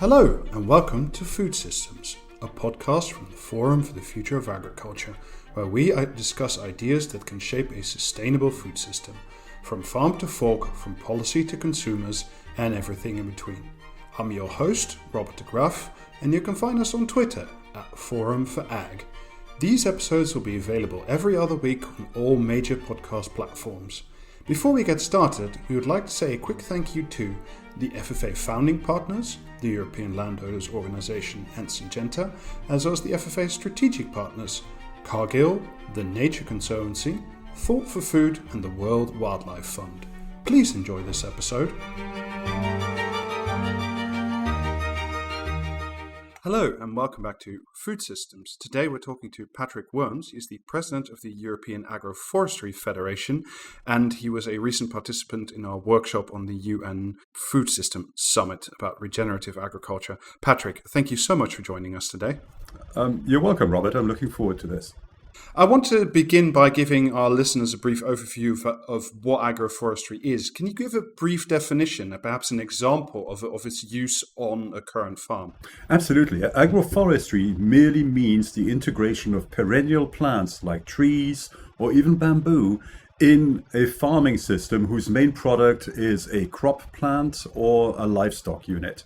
Hello and welcome to Food Systems, a podcast from the Forum for the Future of Agriculture, where we discuss ideas that can shape a sustainable food system, from farm to fork, from policy to consumers, and everything in between. I'm your host, Robert de Graaf, and you can find us on Twitter at Forum for Ag. These episodes will be available every other week on all major podcast platforms. Before we get started, we would like to say a quick thank you to the FFA founding partners, the European Landowners Organization and Syngenta, as well as the FFA strategic partners, Cargill, the Nature Conservancy, Thought for Food, and the World Wildlife Fund. Please enjoy this episode. Hello and welcome back to Food Systems. Today we're talking to Patrick Worms. He's the president of the European Agroforestry Federation, and he was a recent participant in our workshop on the UN Food System Summit about regenerative agriculture. Patrick, thank you so much for joining us today. You're welcome, Robert. I'm looking forward to this. I want to begin by giving our listeners a brief overview of what agroforestry is. Can you give a brief definition, perhaps an example of its use on a current farm? Absolutely. Agroforestry merely means the integration of perennial plants like trees or even bamboo in a farming system whose main product is a crop plant or a livestock unit.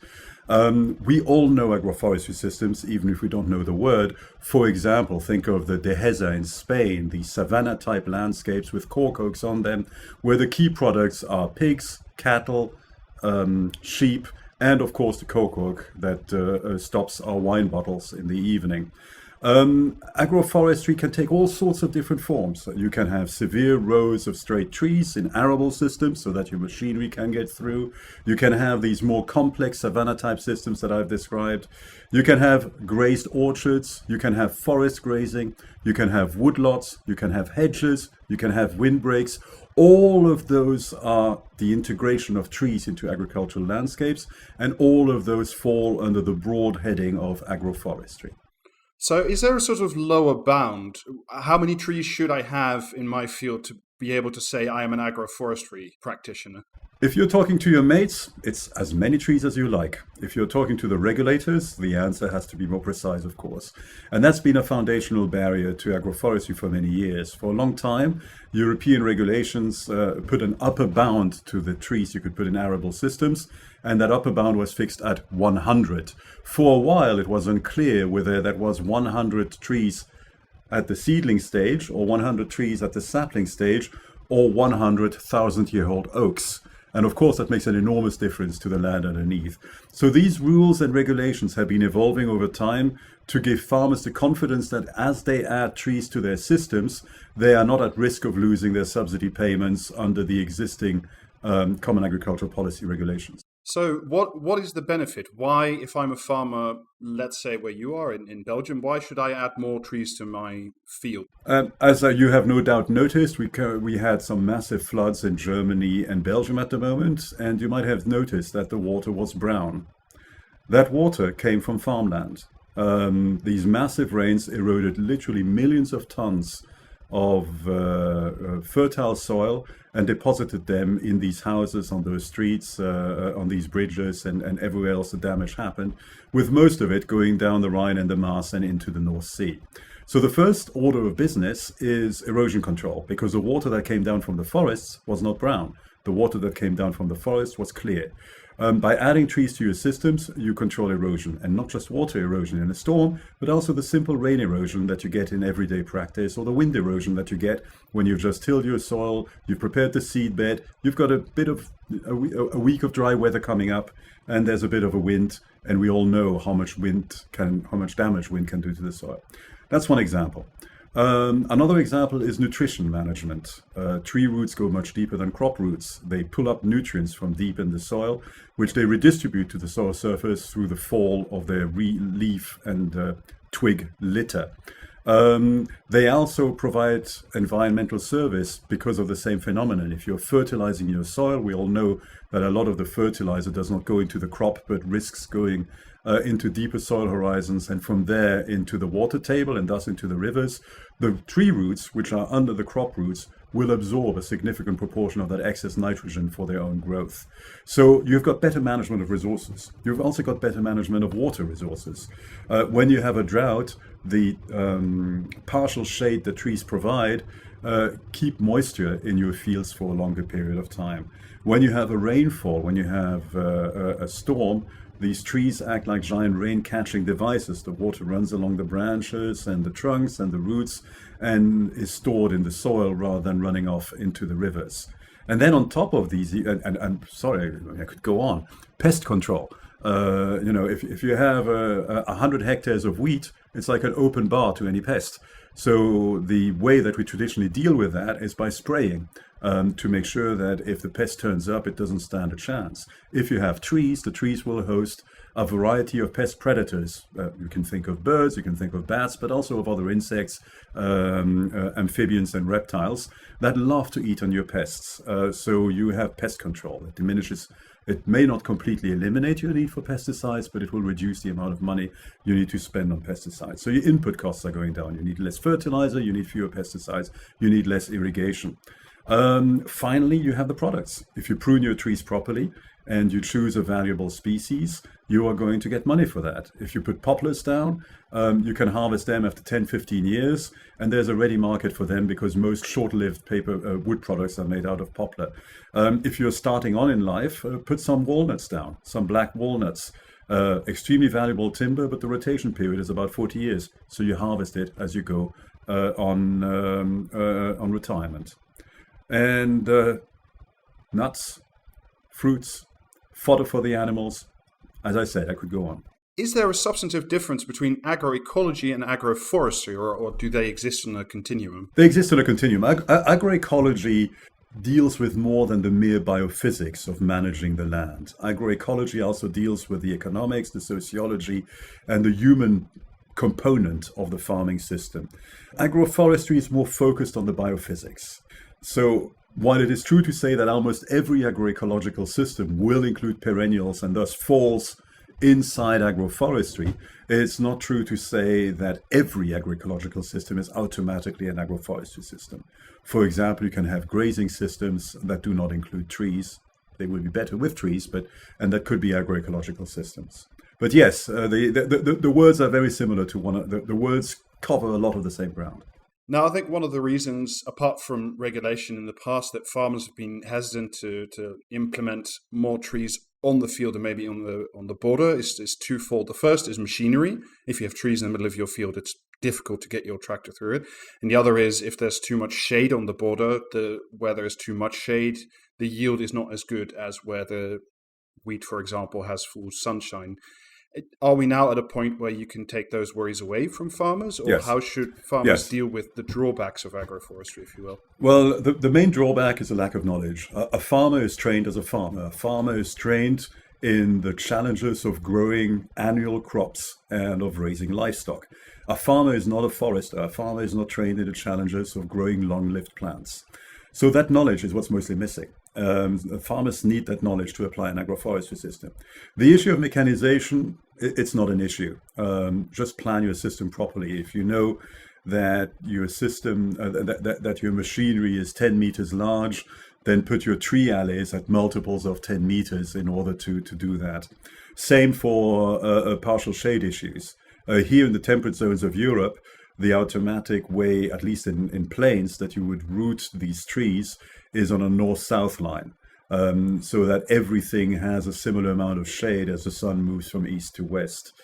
We all know agroforestry systems, even if we don't know the word. For example, think of the Dehesa in Spain, the savanna-type landscapes with cork oaks on them, where the key products are pigs, cattle, sheep, and of course the cork oak that stops our wine bottles in the evening. Agroforestry can take all sorts of different forms. You can have severe rows of straight trees in arable systems so that your machinery can get through. You can have these more complex savanna type systems that I've described. You can have grazed orchards. You can have forest grazing. You can have woodlots. You can have hedges. You can have windbreaks. All of those are the integration of trees into agricultural landscapes, and all of those fall under the broad heading of agroforestry. So is there a sort of lower bound? How many trees should I have in my field to be able to say I am an agroforestry practitioner? If you're talking to your mates, it's as many trees as you like. If you're talking to the regulators, the answer has to be more precise, of course. And that's been a foundational barrier to agroforestry for many years. For a long time, European regulations put an upper bound to the trees you could put in arable systems, and that upper bound was fixed at 100. For a while, it was unclear whether that was 100 trees at the seedling stage, or 100 trees at the sapling stage, or 100,000-year-old oaks. And of course, that makes an enormous difference to the land underneath. So these rules and regulations have been evolving over time to give farmers the confidence that as they add trees to their systems, they are not at risk of losing their subsidy payments under the existing Common Agricultural Policy regulations. So what is the benefit? Why, if I'm a farmer, let's say where you are in Belgium, why should I add more trees to my field? As you have no doubt noticed, we had some massive floods in Germany and Belgium at the moment, and you might have noticed that the water was brown. That water came from farmland. These massive rains eroded literally millions of tons of fertile soil and deposited them in these houses, on those streets, on these bridges, and everywhere else the damage happened, with most of it going down the Rhine and the Maas and into the North Sea. So the first order of business is erosion control, because the water that came down from the forests was not brown. The water that came down from the forest was clear. By adding trees to your systems, you control erosion, and not just water erosion in a storm, but also the simple rain erosion that you get in everyday practice, or the wind erosion that you get when you've just tilled your soil, you've prepared the seed bed, you've got a bit of a week of dry weather coming up, and there's a bit of a wind, and we all know how much damage wind can do to the soil. That's one example. Another example is nutrition management. Tree roots go much deeper than crop roots. They pull up nutrients from deep in the soil, which they redistribute to the soil surface through the fall of their leaf and twig litter. They also provide environmental service because of the same phenomenon. If you're fertilizing your soil, we all know that a lot of the fertilizer does not go into the crop, but risks going into deeper soil horizons, and from there into the water table and thus into the rivers, the tree roots, which are under the crop roots, will absorb a significant proportion of that excess nitrogen for their own growth. So you've got better management of resources. You've also got better management of water resources. When you have a drought, the partial shade that trees provide keep moisture in your fields for a longer period of time. When you have a rainfall, when you have a storm, these trees act like giant rain-catching devices. The water runs along the branches and the trunks and the roots and is stored in the soil rather than running off into the rivers. And then on top of these, and sorry, I could go on, pest control. If you have 100 hectares of wheat, it's like an open bar to any pest. So the way that we traditionally deal with that is by spraying to make sure that if the pest turns up, it doesn't stand a chance. If you have trees, the trees will host a variety of pest predators. You can think of birds, you can think of bats, but also of other insects, amphibians and reptiles that love to eat on your pests. So you have pest control. It diminishes. It may not completely eliminate your need for pesticides, but it will reduce the amount of money you need to spend on pesticides. So your input costs are going down. You need less fertilizer, you need fewer pesticides, you need less irrigation. Finally, you have the products. If you prune your trees properly and you choose a valuable species, you are going to get money for that. If you put poplars down, you can harvest them after 10, 15 years, and there's a ready market for them because most short-lived wood products are made out of poplar. If you're starting on in life, put some walnuts down, some black walnuts. Extremely valuable timber, but the rotation period is about 40 years, so you harvest it as you go on retirement. And nuts, fruits, fodder for the animals. As I said, I could go on. Is there a substantive difference between agroecology and agroforestry, or do they exist on a continuum? They exist on a continuum. Agroecology deals with more than the mere biophysics of managing the land. Agroecology also deals with the economics, the sociology, and the human component of the farming system. Agroforestry is more focused on the biophysics. So while it is true to say that almost every agroecological system will include perennials and thus falls inside agroforestry, it's not true to say that every agroecological system is automatically an agroforestry system. For example, you can have grazing systems that do not include trees. They will be better with trees, and that could be agroecological systems. But yes, the words are very similar to one another. The words cover a lot of the same ground. Now, I think one of the reasons, apart from regulation in the past, that farmers have been hesitant to implement more trees on the field and maybe on the border is twofold. The first is machinery. If you have trees in the middle of your field, it's difficult to get your tractor through it. And the other is if there's too much shade on the border, where there is too much shade, the yield is not as good as where the wheat, for example, has full sunshine. Are we now at a point where you can take those worries away from farmers, or yes. How should farmers deal with the drawbacks of agroforestry, if you will? Well, the main drawback is a lack of knowledge. A farmer is trained as a farmer. A farmer is trained in the challenges of growing annual crops and of raising livestock. A farmer is not a forester. A farmer is not trained in the challenges of growing long-lived plants. So that knowledge is what's mostly missing. Farmers need that knowledge to apply an agroforestry system. The issue of mechanization, it's not an issue. Just plan your system properly. If you know that your system, that your machinery is 10 meters large, then put your tree alleys at multiples of 10 meters in order to do that. Same for partial shade issues. Here in the temperate zones of Europe, the automatic way, at least in plains, that you would root these trees is on a north-south line, so that everything has a similar amount of shade as the sun moves from east to west.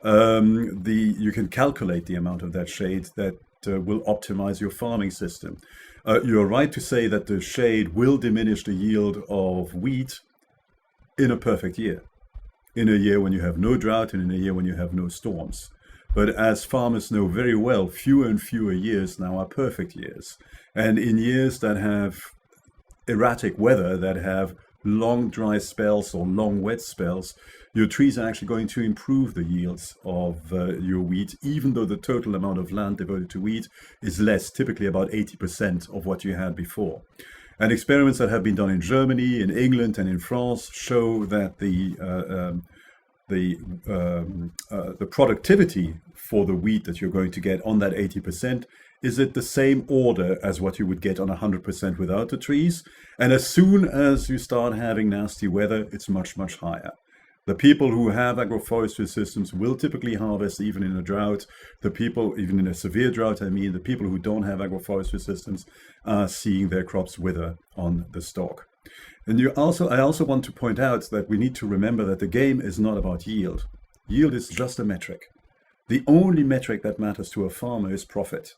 You can calculate the amount of that shade that will optimize your farming system. You're right to say that the shade will diminish the yield of wheat in a perfect year, in a year when you have no drought and in a year when you have no storms. But as farmers know very well, fewer and fewer years now are perfect years. And in years that have erratic weather, that have long dry spells or long wet spells, your trees are actually going to improve the yields of your wheat, even though the total amount of land devoted to wheat is less, typically about 80% of what you had before. And experiments that have been done in Germany, in England, and in France show that the the productivity for the wheat that you're going to get on that 80% is at the same order as what you would get on 100% without the trees. And as soon as you start having nasty weather, it's much, much higher. The people who have agroforestry systems will typically harvest even in a drought. The people, even in a severe drought, the people who don't have agroforestry systems are seeing their crops wither on the stalk. And I also want to point out that we need to remember that the game is not about yield. Yield is just a metric. The only metric that matters to a farmer is profit.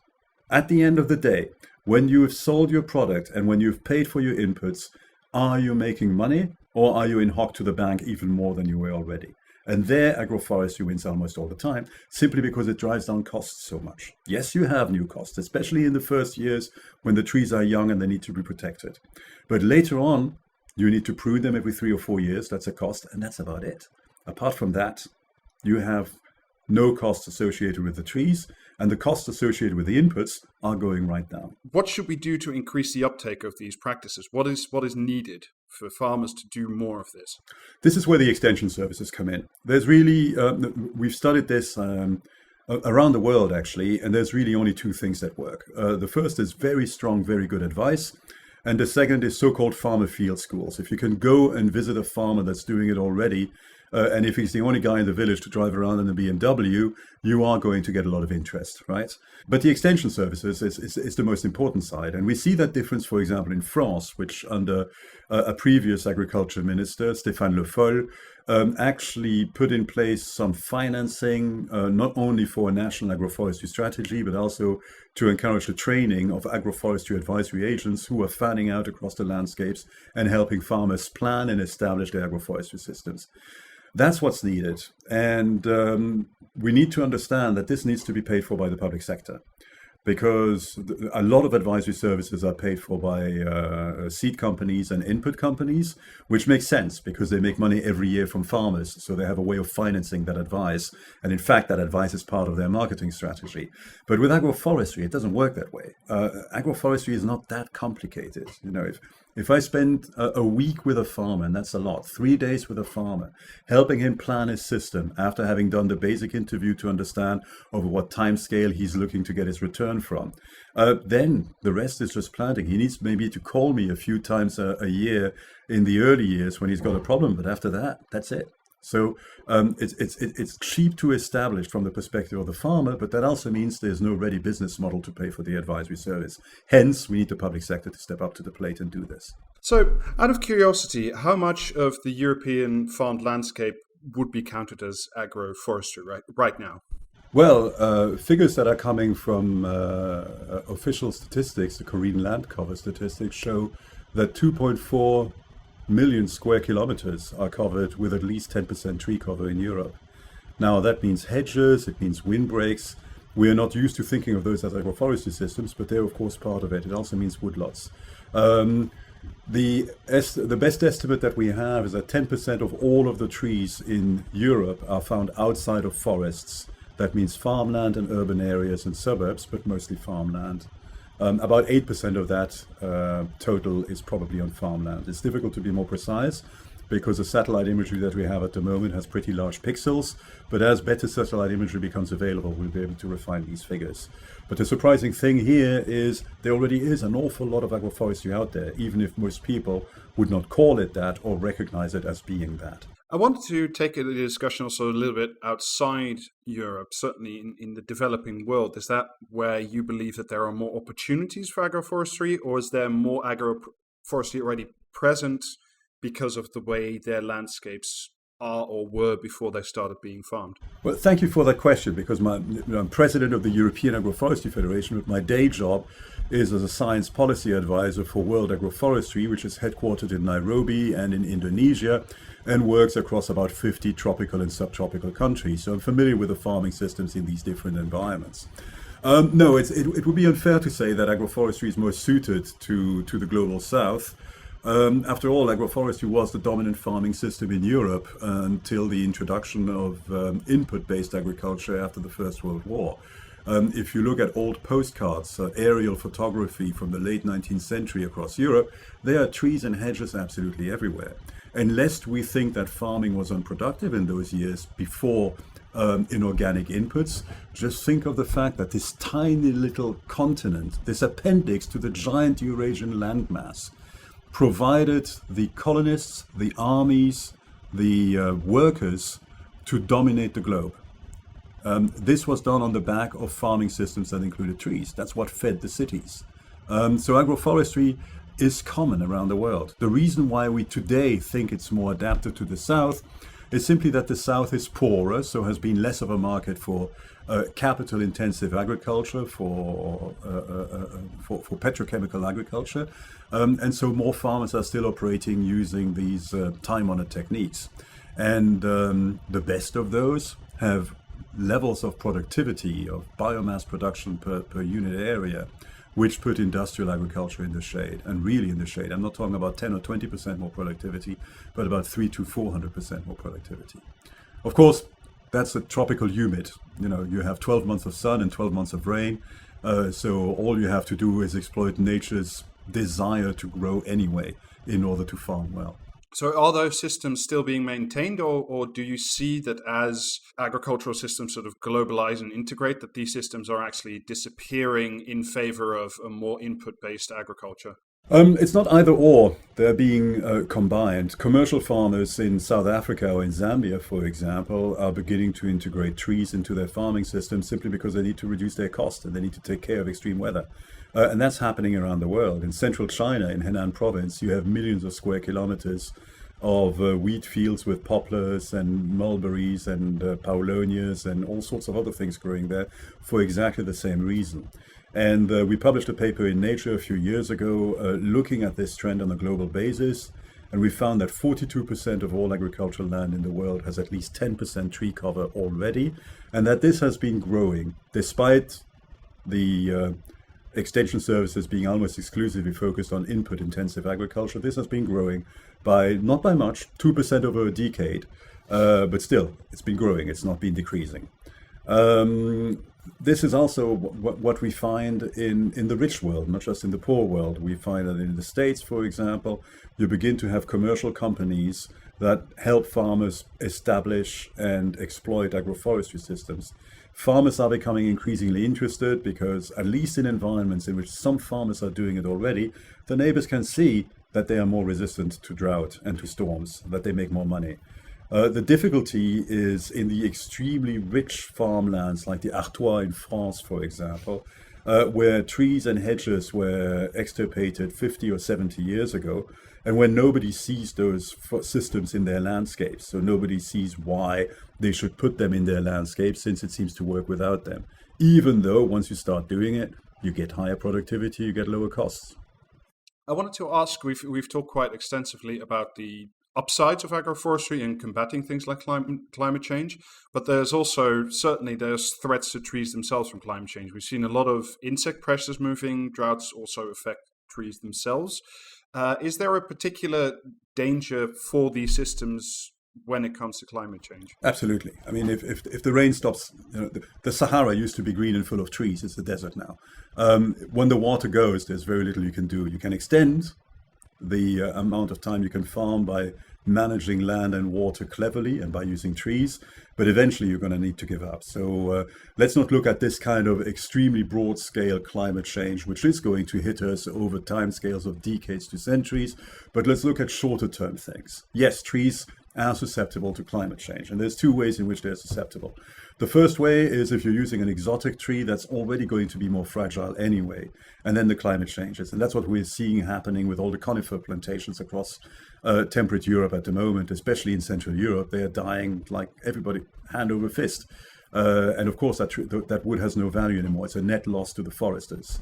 At the end of the day, when you have sold your product and when you've paid for your inputs, are you making money or are you in hock to the bank even more than you were already? And there, agroforestry wins almost all the time, simply because it drives down costs so much. Yes, you have new costs, especially in the first years when the trees are young and they need to be protected. But later on, you need to prune them every 3 or 4 years. That's a cost, and that's about it. Apart from that, you have no costs associated with the trees, and the costs associated with the inputs are going right down. What should we do to increase the uptake of these practices? What is needed for farmers to do more of this? This is where the extension services come in. There's really, we've studied this around the world actually, and there's really only 2 things that work. The first is very strong, very good advice. And the second is so-called farmer field schools. If you can go and visit a farmer that's doing it already, and if he's the only guy in the village to drive around in a BMW, you are going to get a lot of interest, right? But the extension services is the most important side. And we see that difference, for example, in France, which under a previous agriculture minister, Stéphane Le Foll, actually put in place some financing, not only for a national agroforestry strategy, but also to encourage the training of agroforestry advisory agents who are fanning out across the landscapes and helping farmers plan and establish their agroforestry systems. That's what's needed. And we need to understand that this needs to be paid for by the public sector, because a lot of advisory services are paid for by seed companies and input companies, which makes sense because they make money every year from farmers. So they have a way of financing that advice. And in fact, that advice is part of their marketing strategy. But with agroforestry, it doesn't work that way. Agroforestry is not that complicated. You know, if I spend a week with a farmer, and that's a lot, 3 days with a farmer, helping him plan his system after having done the basic interview to understand over what time scale he's looking to get his return from, then the rest is just planting. He needs maybe to call me a few times a year in the early years when he's got a problem, but after that, that's it. So it's cheap to establish from the perspective of the farmer, but that also means there's no ready business model to pay for the advisory service. Hence, we need the public sector to step up to the plate and do this. So, out of curiosity, how much of the European farmed landscape would be counted as agroforestry right now? Well, figures that are coming from official statistics, the Korean land cover statistics, show that 2.4 million square kilometers are covered with at least 10% tree cover in Europe. Now, that means hedges, it means windbreaks. We are not used to thinking of those as agroforestry systems, but they're of course part of it. It also means woodlots. The best estimate that we have is that 10% of all of the trees in Europe are found outside of forests. That means farmland and urban areas and suburbs, but mostly farmland. About 8% of that total is probably on farmland. It's difficult to be more precise because the satellite imagery that we have at the moment has pretty large pixels, but as better satellite imagery becomes available, we'll be able to refine these figures. But the surprising thing here is there already is an awful lot of agroforestry out there, even if most people would not call it that or recognize it as being that. I wanted to take the discussion also a little bit outside Europe, certainly in the developing world. Is that where you believe that there are more opportunities for agroforestry, or is there more agroforestry already present because of the way their landscapes are or were before they started being farmed? Well, thank you for that question, because I'm president of the European Agroforestry Federation, but my day job is as a science policy advisor for World Agroforestry, which is headquartered in Nairobi and in Indonesia, and works across about 50 tropical and subtropical countries. So I'm familiar with the farming systems in these different environments. No, it would be unfair to say that agroforestry is more suited to the global south. After all, agroforestry was the dominant farming system in Europe until the introduction of input-based agriculture after the First World War. If you look at old postcards, aerial photography from the late 19th century across Europe, there are trees and hedges absolutely everywhere. And lest we think that farming was unproductive in those years before inorganic inputs, just think of the fact that this tiny little continent, this appendix to the giant Eurasian landmass, provided the colonists, the armies, the workers to dominate the globe. This was done on the back of farming systems that included trees. That's what fed the cities. So agroforestry is common around the world. The reason why we today think it's more adapted to the South is simply that the South is poorer, so has been less of a market for capital-intensive agriculture, for petrochemical agriculture, and so more farmers are still operating using these time-honored techniques. And the best of those have levels of productivity, of biomass production per unit area, which put industrial agriculture in the shade, and really in the shade. I'm not talking about 10 or 20% more productivity, but about 300 to 400% more productivity. Of course, that's a tropical humid. You have 12 months of sun and 12 months of rain. So all you have to do is exploit nature's desire to grow anyway in order to farm well. So are those systems still being maintained, or do you see that as agricultural systems sort of globalize and integrate, that these systems are actually disappearing in favor of a more input-based agriculture? It's not either or. They're being combined. Commercial farmers in South Africa or in Zambia, for example, are beginning to integrate trees into their farming system simply because they need to reduce their cost and they need to take care of extreme weather. And that's happening around the world. In central China, in Henan province, you have millions of square kilometers of wheat fields with poplars and mulberries and paulownias and all sorts of other things growing there for exactly the same reason. And we published a paper in Nature a few years ago looking at this trend on a global basis. And we found that 42% of all agricultural land in the world has at least 10% tree cover already. And that this has been growing despite the extension services being almost exclusively focused on input-intensive agriculture. This has been growing by, not by much, 2% over a decade. But still, it's been growing. It's not been decreasing. This is also what we find in the rich world, not just in the poor world. We find that in the States, for example, you begin to have commercial companies that help farmers establish and exploit agroforestry systems. Farmers are becoming increasingly interested because, at least in environments in which some farmers are doing it already, the neighbors can see that they are more resistant to drought and to storms, that they make more money. The difficulty is in the extremely rich farmlands like the Artois in France, for example, where trees and hedges were extirpated 50 or 70 years ago, and when nobody sees those systems in their landscapes. So nobody sees why they should put them in their landscape, since it seems to work without them. Even though once you start doing it, you get higher productivity, you get lower costs. I wanted to ask, we've talked quite extensively about the upsides of agroforestry in combating things like climate change, but there's threats to trees themselves from climate change. We've seen a lot of insect pressures moving. Droughts also affect trees themselves. Is there a particular danger for these systems when it comes to climate change? Absolutely. I mean, if the rain stops, the Sahara used to be green and full of trees. It's a desert now. When the water goes, there's very little you can do. You can extend the amount of time you can farm by managing land and water cleverly and by using trees, but eventually you're going to need to give up. So let's not look at this kind of extremely broad-scale climate change, which is going to hit us over time scales of decades to centuries, but let's look at shorter-term things. Yes, trees are susceptible to climate change, and there's two ways in which they're susceptible. The first way is if you're using an exotic tree that's already going to be more fragile anyway, and then the climate changes. And that's what we're seeing happening with all the conifer plantations across temperate Europe at the moment, especially in Central Europe. They are dying like everybody, hand over fist. And of course, that wood has no value anymore. It's a net loss to the foresters.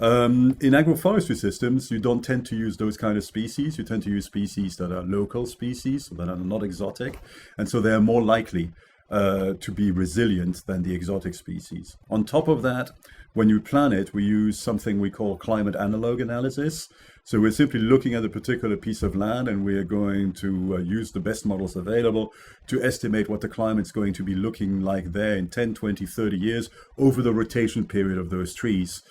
In agroforestry systems, you don't tend to use those kind of species. You tend to use species that are local species, that are not exotic. And so they are more likely to be resilient than the exotic species. On top of that, When you plan it, we use something we call climate analog analysis. So we're simply looking at a particular piece of land, and we are going to use the best models available to estimate what the climate's going to be looking like there in 10, 20, 30 years over the rotation period of those trees,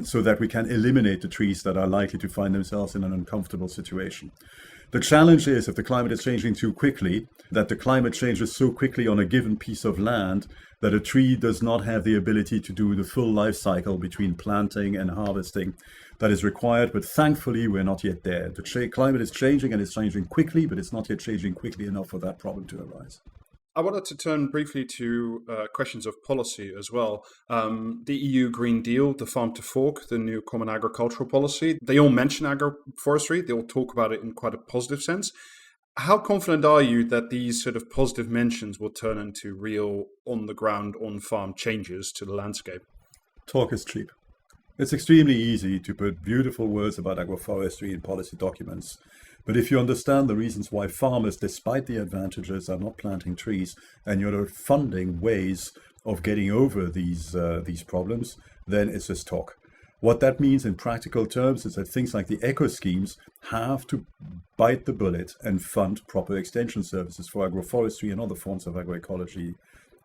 so that we can eliminate the trees that are likely to find themselves in an uncomfortable situation. The challenge is, if the climate is changing too quickly, that the climate changes so quickly on a given piece of land that a tree does not have the ability to do the full life cycle between planting and harvesting that is required. But thankfully, we're not yet there. The climate is changing, and it's changing quickly, but it's not yet changing quickly enough for that problem to arise. I wanted to turn briefly to questions of policy as well. The EU Green Deal, the Farm to Fork, the new Common Agricultural Policy, they all mention agroforestry. They all talk about it in quite a positive sense. How confident are you that these sort of positive mentions will turn into real on-the-ground, on-farm changes to the landscape? Talk is cheap. It's extremely easy to put beautiful words about agroforestry in policy documents. But if you understand the reasons why farmers, despite the advantages, are not planting trees, and you're funding ways of getting over these problems, then it's just talk. What that means in practical terms is that things like the eco schemes have to bite the bullet and fund proper extension services for agroforestry and other forms of agroecology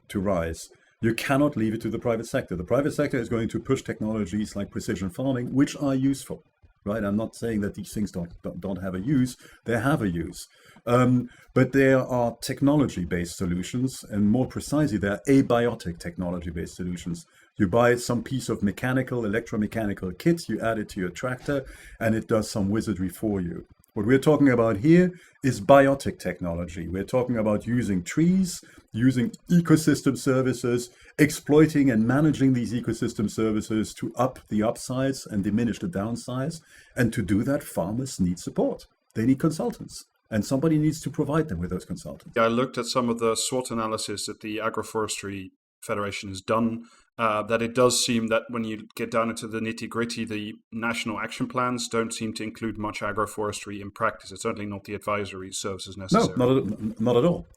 to rise. You cannot leave it to the private sector. The private sector is going to push technologies like precision farming, which are useful. Right? I'm not saying that these things don't have a use. They have a use. But there are technology-based solutions, and more precisely, there are abiotic technology-based solutions. You buy some piece of electromechanical kit, you add it to your tractor, and it does some wizardry for you. What we're talking about here is biotic technology. We're talking about using trees, using ecosystem services, exploiting and managing these ecosystem services to up the upsides and diminish the downsides. And to do that, farmers need support. They need consultants. And somebody needs to provide them with those consultants. I looked at some of the SWOT analysis that the Agroforestry Federation has done, that it does seem that when you get down into the nitty-gritty, the national action plans don't seem to include much agroforestry in practice. It's certainly not the advisory services necessary. No, not at all.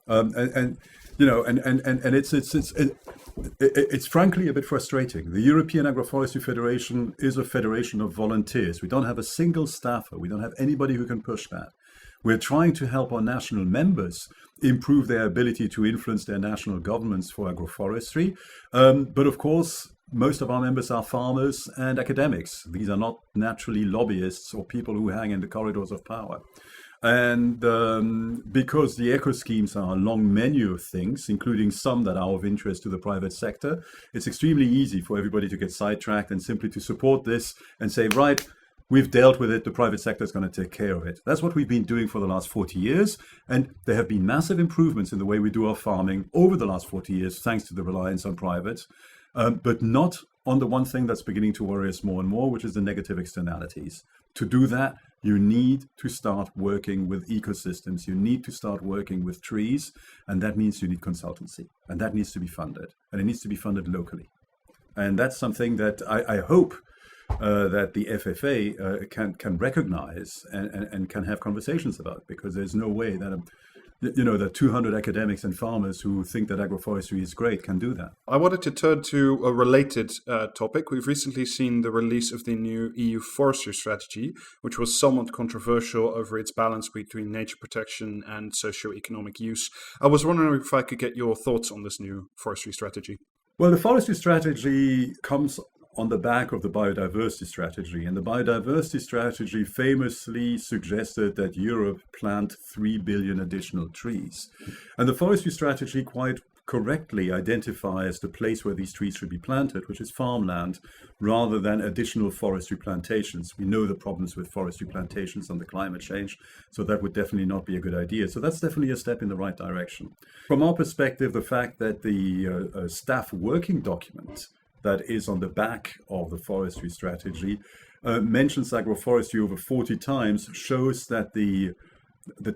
It's frankly a bit frustrating. The European Agroforestry Federation is a federation of volunteers. We don't have a single staffer. We don't have anybody who can push that. We're trying to help our national members improve their ability to influence their national governments for agroforestry. But of course, most of our members are farmers and academics. These are not naturally lobbyists or people who hang in the corridors of power. And because the eco schemes are a long menu of things, including some that are of interest to the private sector, it's extremely easy for everybody to get sidetracked and simply to support this and say, right, we've dealt with it, the private sector is going to take care of it. That's what we've been doing for the last 40 years. And there have been massive improvements in the way we do our farming over the last 40 years, thanks to the reliance on private, but not on the one thing that's beginning to worry us more and more, which is the negative externalities. To do that, you need to start working with ecosystems. You need to start working with trees. And that means you need consultancy. And that needs to be funded. And it needs to be funded locally. And that's something that I hope that the FFA can recognize and can have conversations about, because there's no way that that 200 academics and farmers who think that agroforestry is great can do that. I wanted to turn to a related topic. We've recently seen the release of the new EU Forestry Strategy, which was somewhat controversial over its balance between nature protection and socio-economic use. I was wondering if I could get your thoughts on this new forestry strategy. Well, the forestry strategy comes on the back of the biodiversity strategy. And the biodiversity strategy famously suggested that Europe plant 3 billion additional trees. And the forestry strategy quite correctly identifies the place where these trees should be planted, which is farmland, rather than additional forestry plantations. We know the problems with forestry plantations under climate change, so that would definitely not be a good idea. So that's definitely a step in the right direction. From our perspective, the fact that the staff working document that is on the back of the forestry strategy mentions agroforestry over 40 times shows that the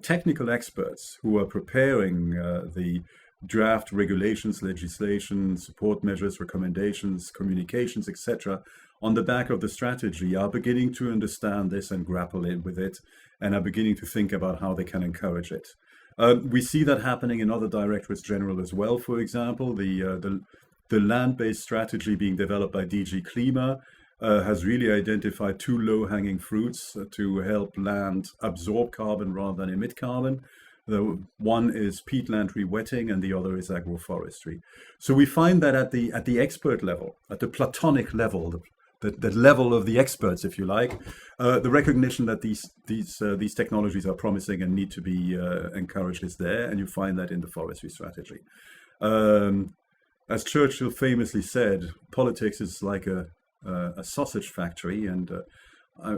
technical experts who are preparing the draft regulations, legislation, support measures, recommendations, communications, etc., on the back of the strategy are beginning to understand this and grapple with it, and are beginning to think about how they can encourage it. We see that happening in other directorates general as well. For example, the the land-based strategy being developed by DG Klima has really identified two low-hanging fruits to help land absorb carbon rather than emit carbon. The one is peatland rewetting and the other is agroforestry. So we find that at the expert level, at the platonic level, the level of the experts, if you like, the recognition that these technologies are promising and need to be encouraged is there, and you find that in the forestry strategy. As Churchill famously said, politics is like a sausage factory, and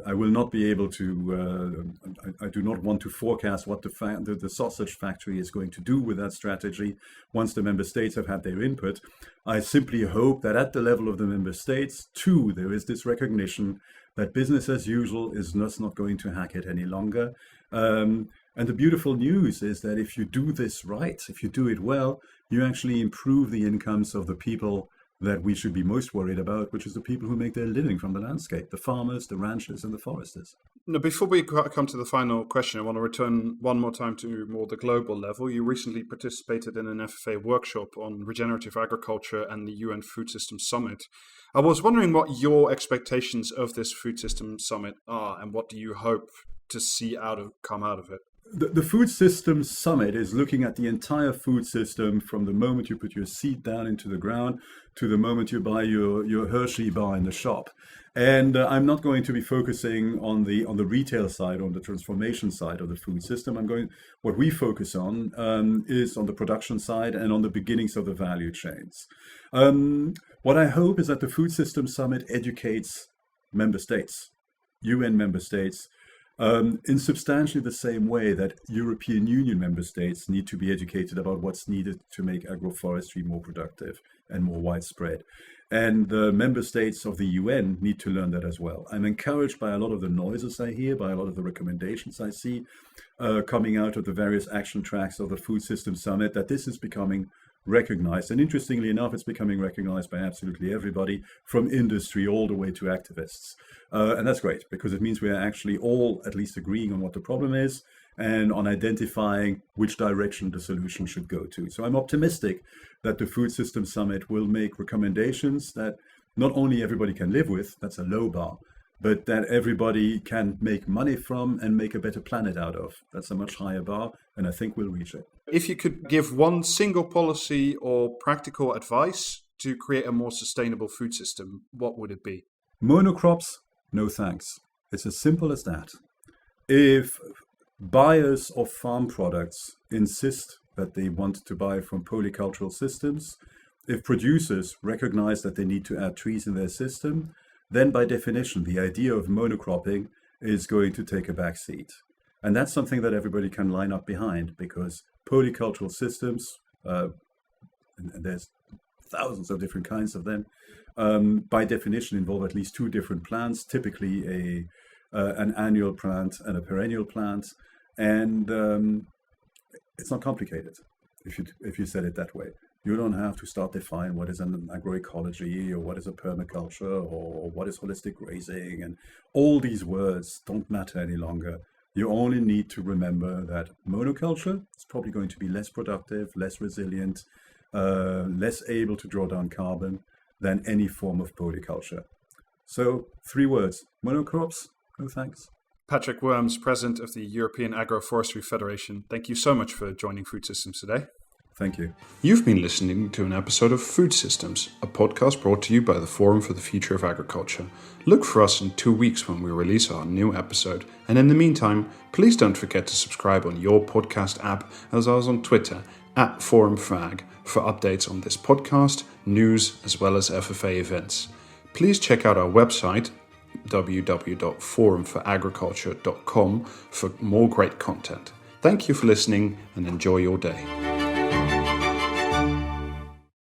I will not be able to. I do not want to forecast what the sausage factory is going to do with that strategy once the member states have had their input. I simply hope that at the level of the member states, too, there is this recognition that business as usual is just not going to hack it any longer. And the beautiful news is that if you do this right, if you do it well, you actually improve the incomes of the people that we should be most worried about, which is the people who make their living from the landscape, the farmers, the ranchers, and the foresters. Now, before we come to the final question, I want to return one more time to more the global level. You recently participated in an FFA workshop on regenerative agriculture and the UN Food System Summit. I was wondering what your expectations of this Food System Summit are, and what do you hope to see come out of it? The Food System Summit is looking at the entire food system from the moment you put your seed down into the ground to the moment you buy your Hershey bar in the shop. And I'm not going to be focusing on the retail side, on the transformation side of the food system. What we focus on is on the production side and on the beginnings of the value chains. What I hope is that the Food System Summit educates member states, UN member states, in substantially the same way that European Union member states need to be educated about what's needed to make agroforestry more productive and more widespread. And the member states of the UN need to learn that as well. I'm encouraged by a lot of the noises I hear, by a lot of the recommendations I see coming out of the various action tracks of the Food System Summit, that this is becoming recognized. And interestingly enough, it's becoming recognized by absolutely everybody, from industry all the way to activists. And that's great, because it means we are actually all at least agreeing on what the problem is and on identifying which direction the solution should go to. So I'm optimistic that the Food System Summit will make recommendations that not only everybody can live with, that's a low bar, but that everybody can make money from and make a better planet out of. That's a much higher bar, and I think we'll reach it. If you could give one single policy or practical advice to create a more sustainable food system, what would it be? Monocrops, no thanks. It's as simple as that. If buyers of farm products insist that they want to buy from polycultural systems, if producers recognize that they need to add trees in their system, then by definition, the idea of monocropping is going to take a back seat. And that's something that everybody can line up behind, because polycultural systems, and there's thousands of different kinds of them, by definition involve at least two different plants, typically an annual plant and a perennial plant. And it's not complicated, if you said it that way. You don't have to start define what is an agroecology or what is a permaculture or what is holistic grazing, and all these words don't matter any longer. You only need to remember that monoculture is probably going to be less productive, less resilient, less able to draw down carbon than any form of polyculture. So 3 words: monocrops, no thanks. Patrick Worms, President of the European Agroforestry Federation, thank you so much for joining Food Systems today. Thank you. You've been listening to an episode of Food Systems, a podcast brought to you by the Forum for the Future of Agriculture. Look for us in 2 weeks when we release our new episode. And in the meantime, please don't forget to subscribe on your podcast app, as well as on Twitter @ForumFag, for updates on this podcast, news, as well as FFA events. Please check out our website, www.forumforagriculture.com, for more great content. Thank you for listening and enjoy your day.